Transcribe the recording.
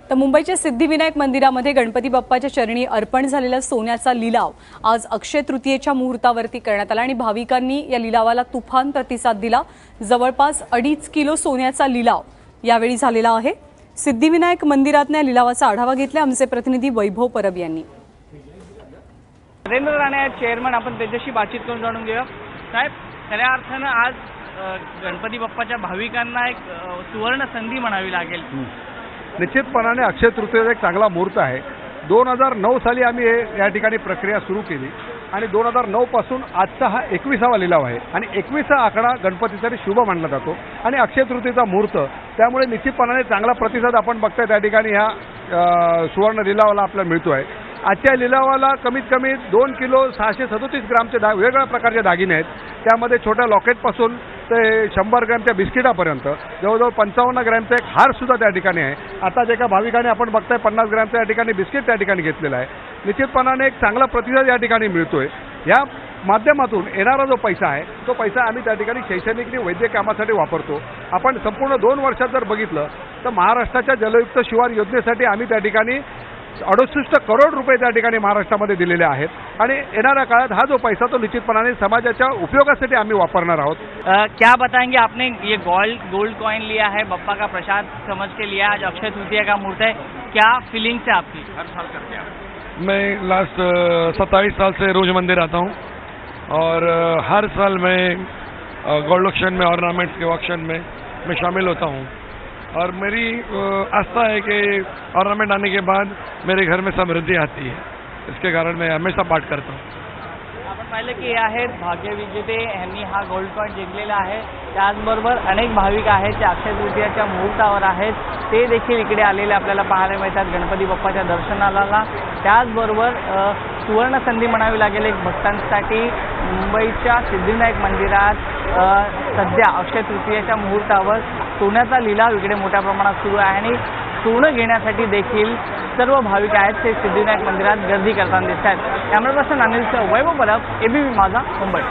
तर मुंबईच्या सिद्धिविनायक मंदिरामध्ये गणपती बाप्पाच्या चरणी अर्पण झालेला सोन्याचा लिलाव आज अक्षय तृतीयेच्या मुहूर्तावरती करण्यात आला आणि भाविकांनी या लिलावाला तुफान प्रतिसाद दिला। जवळपास 2.5 किलो सोन्याचा लिलाव यावेळी झालेला आहे। सिद्धिविनायक मंदिरातल्या लिलावाचा आढावा घेतला आमचे प्रतिनिधी वैभव परब यांनी। नरेंद्र राणे चेअरमन, आपण त्यांच्याशी बातचीत करून जाणून घेऊया। साहेब, खऱ्या अर्थानं आज गणपती बाप्पाच्या भाविकांना एक सुवर्ण संधी म्हणावी लागेल। निश्चितपणाने अक्षय तृतीयेचा एक चांगला मुहूर्त आहे। 2009 साली आम्ही या ठिकाणी प्रक्रिया सुरू केली आणि 2009 पासून आजचा हा 21वा लिलाव आहे आणि 21वा आकडा गणपतीसाठी शुभ मानला जातो आणि अक्षय तृतीयेचा मुहूर्त, त्यामुळे निश्चितपणाने चांगला प्रतिसाद आपण बघताय त्या ठिकाणी ह्या सुवर्ण लिलावाला आपल्याला मिळतोय। आजच्या लिलावाला कमीत कमी 2 किलो 637 ग्रामचे वेगवेगळ्या प्रकारचे दागिने आहेत। त्यामध्ये छोट्या लॉकेटपासून ते 100 ग्रॅमच्या बिस्किटापर्यंत जवळजवळ 55 ग्रॅमचा एक हार सुद्धा त्या ठिकाणी आहे। आता जे का भाविकांनी आपण बघताय 50 ग्रॅमचा या ठिकाणी बिस्किट त्या ठिकाणी घेतलेला आहे। निश्चितपणाने एक चांगला प्रतिसाद या ठिकाणी मिळतोय। या माध्यमातून येणारा जो पैसा आहे तो पैसा आम्ही त्या ठिकाणी शैक्षणिक आणि वैद्यकीय कामासाठी वापरतो। आपण संपूर्ण 2 वर्षात जर बघितलं तर महाराष्ट्राच्या जलयुक्त शिवार योजनेसाठी आम्ही त्या ठिकाणी 68 करोड रुपये त्या ठिकाणी महाराष्ट्रामध्ये दिलेले आहेत आणि येणाऱ्या काळात हा जो पैसा तो निश्चितपणाने समाजाच्या उपयोगासाठी आम्ही वापरणार आहोत। क्या बताएंगे, आपने ये गोल्ड कॉइन लिया है, बप्पा का प्रसाद समझ के लिया, आज अक्षय तृतीया का मुहूर्त है, क्या फीलिंग्स है आपकी? हर साल करते हैं। मैं लास्ट 27 साल से रोज मंदिर आता हूँ और हर साल मैं गोल्ड ऑक्शन में, ऑर्नामेंट्स के ऑक्शन में मैं शामिल होता हूँ और मेरी आस्था है कि ऑर्नामेंट आने के बाद मेरे घर में समृद्धि आती है। इसके कारण मैं हमेशा पाठ करता हूँ। आपण पाहिलं की आहेत भाग्यविजेते यांनी हा गोल्ड कॉइन जिंकलेला आहे। त्याचबरोबर अनेक भाविक आहेत जे अक्षय तृतीयाच्या मुहूर्तावर आहेत, ते देखील इकडे आलेले आपल्याला पाहायला मिळतात गणपती बाप्पाच्या दर्शनाला। त्याचबरोबर सुवर्ण संधी म्हणावी लागेल एक भक्तांसाठी। मुंबईच्या सिद्धिविनायक मंदिरात सध्या अक्षय तृतीयेच्या मुहूर्तावर सोन्याचा लिलाव इकडे मोठ्या प्रमाणात सुरू आहे आणि सोनं घेण्यासाठी देखील सर्व भाविक आहेत ते सिद्धिविनायक मंदिरात गर्दी करताना दिसत आहेत। कॅमेरा पर्सन अनिल वैभव परब, एबीपी माझा, मुंबई।